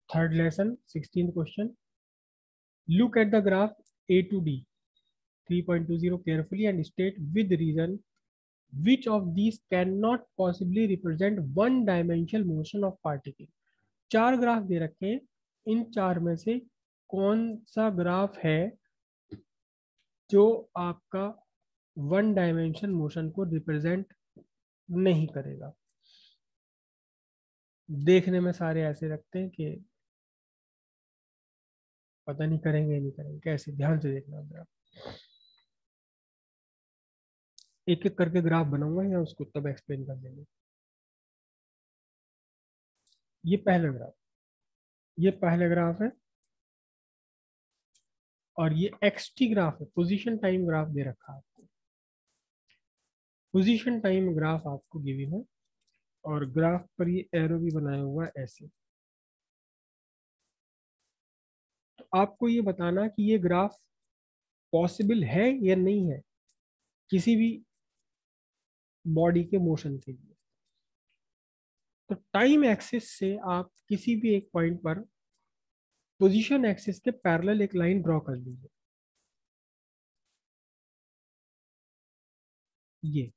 Third lesson 16th question. Look at the graph A to D 3.20 carefully and state with reason which of these cannot possibly represent one dimensional motion of particle. चार graph दे रखे हैं, इन चार में से कौन सा graph है जो आपका वन डायमेंशन मोशन को रिप्रेजेंट नहीं करेगा. देखने में सारे ऐसे रखते हैं कि पता नहीं करेंगे नहीं करेंगे. कैसे, ध्यान से देखना ग्राफ. एक एक करके ग्राफ बनाऊंगा या उसको तब एक्सप्लेन कर देंगे. ये पहला ग्राफ है और ये XT ग्राफ है. पोजीशन टाइम ग्राफ दे रखा है आपको. पोजीशन टाइम ग्राफ आपको गिवन है और ग्राफ पर ये एरो भी बनाया हुआ है ऐसे. तो आपको ये बताना कि ये ग्राफ पॉसिबल है या नहीं है किसी भी बॉडी के मोशन के लिए. तो टाइम एक्सिस से आप किसी भी एक पॉइंट पर पोजीशन एक्सिस के पैरेलल एक लाइन ड्रॉ कर लीजिए. ये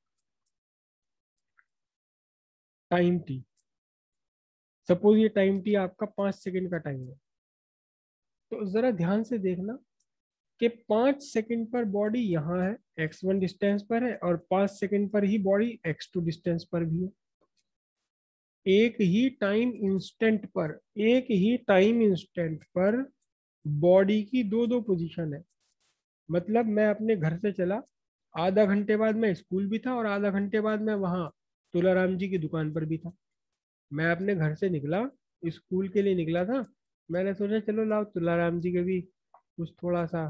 टाइम टी, सपोज ये टाइम टी आपका 5 सेकंड का टाइम है. तो जरा ध्यान से देखना कि 5 सेकंड पर बॉडी यहाँ है, x1 डिस्टेंस पर है, और 5 सेकंड पर ही बॉडी x2 डिस्टेंस पर भी है. एक ही टाइम इंस्टेंट पर बॉडी की दो दो पोजीशन है. मतलब मैं अपने घर से चला, आधा घंटे बाद मैं स्कूल भी था और आधा घंटे बाद मैं वहाँ तुलाराम जी की दुकान पर भी था. मैं अपने घर से निकला, स्कूल के लिए निकला था. मैंने सोचा चलो लाओ तुलाराम जी के भी कुछ थोड़ा सा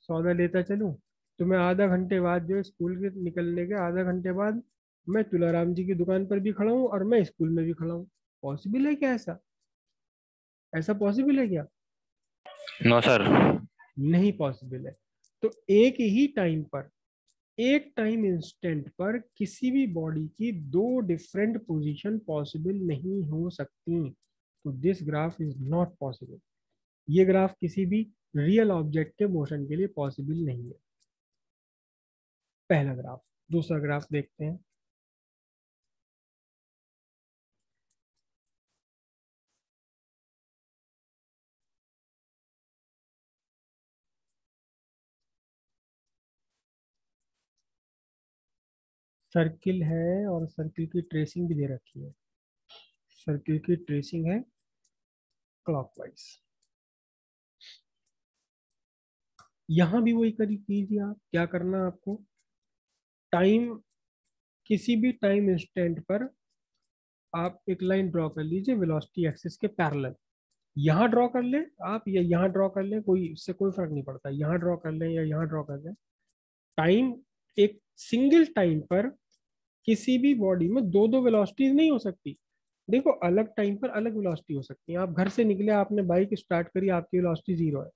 सौदा लेता चलूं. तो मैं आधा घंटे बाद, जो स्कूल के निकलने के आधा घंटे बाद, मैं तुलाराम जी की दुकान पर भी खड़ा हूँ और मैं स्कूल में भी खड़ा हूँ. पॉसिबल है क्या ऐसा? ऐसा पॉसिबल है क्या? No sir. नहीं पॉसिबल है. तो एक ही टाइम पर, एक टाइम इंस्टेंट पर किसी भी बॉडी की दो डिफरेंट पोजीशन पॉसिबल नहीं हो सकती. तो this graph is not possible. ये ग्राफ किसी भी रियल ऑब्जेक्ट के मोशन के लिए पॉसिबल नहीं है. पहला ग्राफ. दूसरा ग्राफ देखते हैं. सर्किल है और सर्किल की ट्रेसिंग भी दे रखी है. सर्किल की ट्रेसिंग है क्लॉकवाइज. यहां भी वही करी कीजिए. आप क्या करना, आपको टाइम, किसी भी टाइम इंस्टेंट पर आप एक लाइन ड्रॉ कर लीजिए वेलोसिटी एक्सिस के पैरेलल. यहाँ ड्रॉ कर लें आप या यहाँ ड्रॉ कर लें, कोई इससे कोई फर्क नहीं पड़ता. यहाँ ड्रॉ कर लें या यहाँ ड्रॉ कर लें. टाइम, एक सिंगल टाइम पर किसी भी बॉडी में दो दो वेलोसिटीज नहीं हो सकती. देखो, अलग टाइम पर अलग वेलोसिटी हो सकती है. आप घर से निकले, आपने बाइक स्टार्ट करी, आपकी वेलोसिटी 0 है.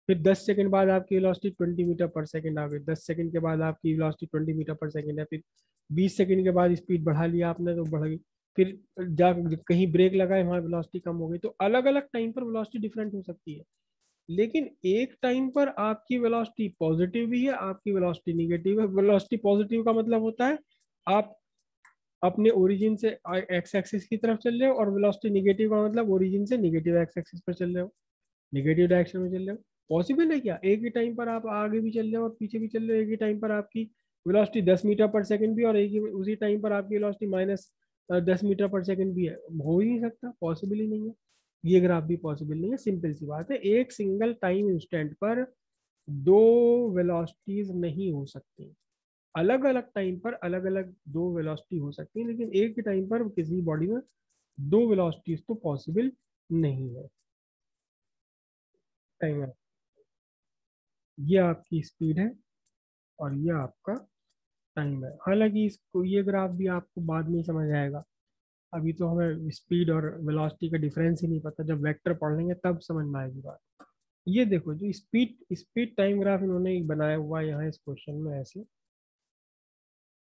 फिर 10 सेकंड बाद आपकी वेलोसिटी 20 मीटर पर सेकंड आ गई. 10 सेकंड के बाद आपकी वेलोसिटी 20 मीटर पर सेकंड है. फिर 20 सेकंड के बाद स्पीड बढ़ा लिया आपने तो बढ़ गई. फिर जा कहीं ब्रेक लगाए, वहां वेलोसिटी कम हो गई. तो अलग अलग टाइम पर वेलोसिटी डिफरेंट हो सकती है. लेकिन एक टाइम पर आपकी वेलोसिटी पॉजिटिव भी है, आपकी वेलोसिटी निगेटिव है. वेलोसिटी पॉजिटिव का मतलब होता है आप अपने ओरिजिन से एक्स एक्सिस की तरफ चल रहे हो, और वेलोसिटी निगेटिव का मतलब ओरिजिन से निगेटिव एक्स एक्सिस पर चल रहे हो, निगेटिव डायरेक्शन में चल रहे हो. पॉसिबल है क्या एक ही टाइम पर आप आगे भी चल रहे हो और पीछे भी चल रहे हो? एक ही टाइम पर आपकी वेलोसिटी 10 मीटर पर सेकंड भी और एक ही उसी टाइम पर आपकी वेलोसिटी माइनस 10 मीटर पर सेकंड भी है? हो ही नहीं सकता, पॉसिबल ही नहीं है. ये ग्राफ भी पॉसिबल नहीं है. सिंपल सी बात है, एक सिंगल टाइम इंस्टेंट पर दो वेलोसिटीज नहीं हो सकती. अलग अलग टाइम पर अलग अलग दो वेलोसिटी हो सकती है, लेकिन एक ही टाइम पर किसी बॉडी में दो वेलोसिटीज तो पॉसिबल नहीं है. टाइम है. ये आपकी स्पीड है और ये आपका टाइम है. हालांकि इसको, ये ग्राफ भी आपको बाद में ही समझ आएगा. अभी तो हमें स्पीड और वेलोसिटी का डिफरेंस ही नहीं पता. जब वेक्टर पढ़ लेंगे तब समझ में आएगी बात. ये देखो, जो स्पीड स्पीड टाइम ग्राफ इन्होंने बनाया हुआ है यहाँ इस क्वेश्चन में ऐसे.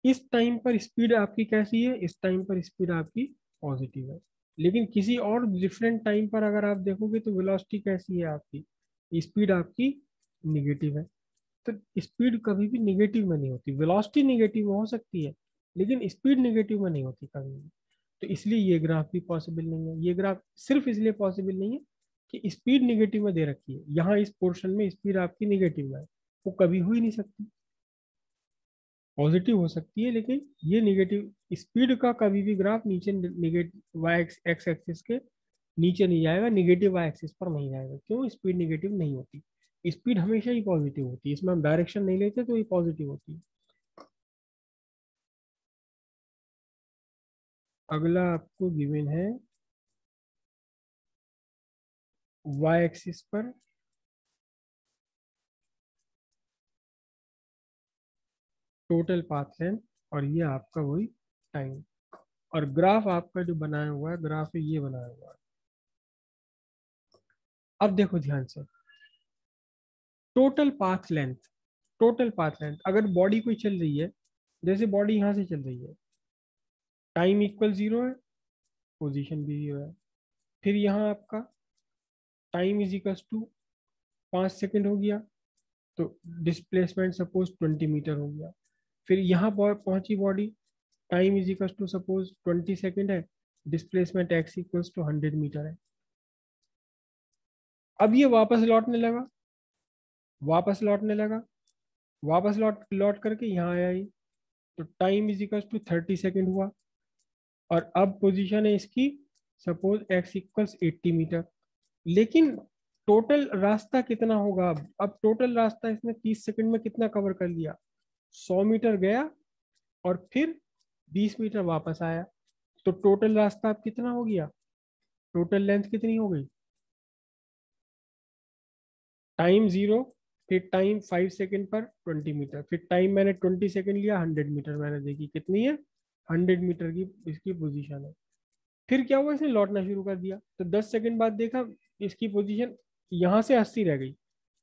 इस टाइम पर स्पीड आपकी कैसी है? इस टाइम पर स्पीड आपकी पॉजिटिव है. लेकिन किसी और डिफरेंट टाइम पर अगर आप देखोगे तो वेलोसिटी कैसी है आपकी, स्पीड आपकी निगेटिव है। तो स्पीड कभी भी निगेटिव में नहीं होती, वेलोसिटी निगेटिव में हो सकती है लेकिन स्पीड निगेटिव में नहीं होती कभी भी। तो इसलिए ये ग्राफ भी पॉसिबल नहीं है। ये ग्राफ सिर्फ इसलिए पॉसिबल नहीं है कि स्पीड निगेटिव में दे रखी है, यहाँ इस पोर्शन में स्पीड आपकी निगेटिव में है, वो कभी हो ही नहीं सकती। पॉजिटिव हो सकती है लेकिन ये निगेटिव, स्पीड का कभी भी ग्राफ नीचे निगेटिव वाई एक्स एक्सिस के नीचे नहीं जाएगा, निगेटिव वाई एक्सिस पर नहीं जाएगा। क्यों? स्पीड निगेटिव नहीं होती, स्पीड हमेशा ही पॉजिटिव होती है, इसमें हम डायरेक्शन नहीं लेते तो ये पॉजिटिव होती है। अगला आपको गिवन है वाई एक्सिस पर टोटल पाथ लेंथ और ये आपका वही टाइम, और ग्राफ आपका जो बनाया हुआ है ग्राफ है ये बनाया हुआ है। अब देखो ध्यान से, total path length, total path length अगर बॉडी कोई चल रही है, जैसे बॉडी यहाँ से चल रही है, टाइम इक्वल 0 है, पोजीशन भी 0 है। फिर यहाँ आपका time is equal to 5 second हो गया, तो डिस्प्लेसमेंट सपोज 20 मीटर हो गया। फिर यहाँ पहुंची body, time is equal to suppose 20 second है, displacement X equals to 100 metre है। अब ये वापस लौटने लगा, वापस लौटने लगा, वापस लौट लौट करके यहाँ आया ये, तो time is equal to 30 second हुआ। और अब पोजीशन है इसकी सपोज एक्स इक्वल्स 80 मीटर। लेकिन टोटल रास्ता कितना होगा? अब टोटल रास्ता इसने 30 सेकंड में कितना कवर कर लिया? 100 मीटर गया और फिर 20 मीटर वापस आया, तो टोटल रास्ता अब कितना हो गया? टोटल लेंथ कितनी हो गई? टाइम 0, फिर टाइम 5 सेकंड पर 20 मीटर, फिर टाइम मैंने 20 सेकंड लिया, 100 मीटर मैंने देखी कितनी है, 100 मीटर की इसकी पोजीशन है। फिर क्या हुआ, इसने लौटना शुरू कर दिया, तो 10 सेकंड बाद देखा इसकी पोजीशन यहाँ से 80 रह गई,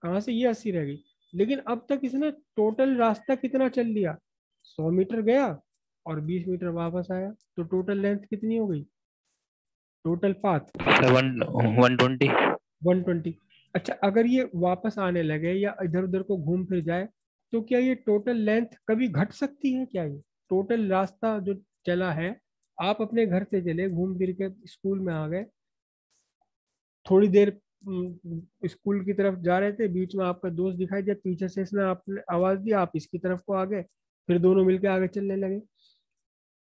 कहाँ से? ये 80 रह गई। लेकिन अब तक इसने टोटल रास्ता कितना चल लिया? 100 मीटर गया और 20 मीटर वापस आया, तो टोटल लेंथ कितनी हो गई? Total path 120। 120। अच्छा, अगर ये वापस आने लगे या इधर उधर को घूम फिर जाए, तो क्या ये टोटल लेंथ कभी घट सकती है क्या? ये टोटल रास्ता जो चला है, आप अपने घर से चले, घूम फिर के स्कूल में आ गए, थोड़ी देर स्कूल की तरफ जा रहे थे, बीच में आपका दोस्त दिखाई दिया, पीछे से इसने आपने आवाज दी, आप इसकी तरफ को आ गए, फिर दोनों मिलकर आगे चलने लगे।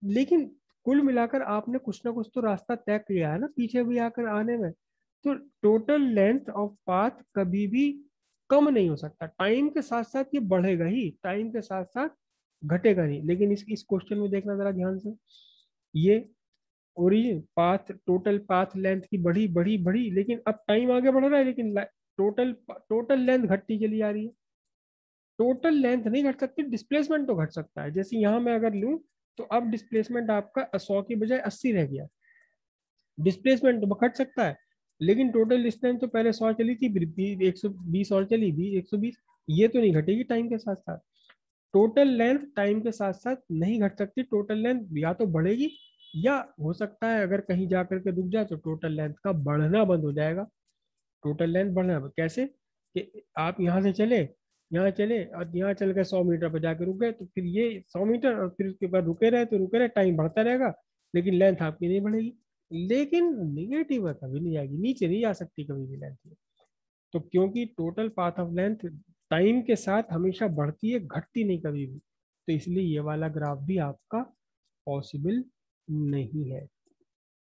लेकिन कुल मिलाकर आपने कुछ ना कुछ तो रास्ता तय किया है ना पीछे भी आकर आने में। तो टोटल लेंथ ऑफ पाथ कभी भी कम नहीं हो सकता, टाइम के साथ साथ ये बढ़ेगा ही, टाइम के साथ साथ घटेगा नहीं। लेकिन इस क्वेश्चन में देखना जरा ध्यान से, ये origin path, total path length की बढ़ी बढ़ी बढ़ी, लेकिन अब टाइम आगे बढ़ रहा है, लेकिन टोटल टोटल लेंथ घटती चली जा रही है। टोटल लेंथ नहीं घट सकती, डिस्प्लेसमेंट तो घट सकता है। जैसे यहाँ मैं अगर लूँ, तो अब डिस्प्लेसमेंट आपका 100 की बजाय 80 रह गया, डिस्प्लेसमेंट तो घट सकता है। लेकिन टोटल डिस्टेंस तो पहले 100 चली थी, फिर 120 और चली, 120, ये तो नहीं घटेगी टाइम के साथ साथ। टोटल लेंथ टाइम के साथ साथ नहीं घट सकती, टोटल लेंथ या तो बढ़ेगी, या हो सकता है अगर कहीं जा करके रुक जाए तो टोटल लेंथ का बढ़ना बंद हो जाएगा। टोटल लेंथ बढ़ना कैसे? कि आप यहाँ से चले, यहाँ चले और यहाँ चल के 100 मीटर पर जाके रुक गए, तो फिर ये 100 मीटर और फिर उसके बाद रुके रहे तो रुके रहे, टाइम बढ़ता रहेगा, लेकिन लेंथ आपकी नहीं बढ़ेगी। लेकिन निगेटिव है, कभी नहीं जाएगी, नीचे नहीं जा सकती कभी भी लेंथ। तो क्योंकि total path of length time के साथ हमेशा बढ़ती है, घटती नहीं कभी भी, तो इसलिए ये वाला ग्राफ भी आपका पॉसिबल नहीं है।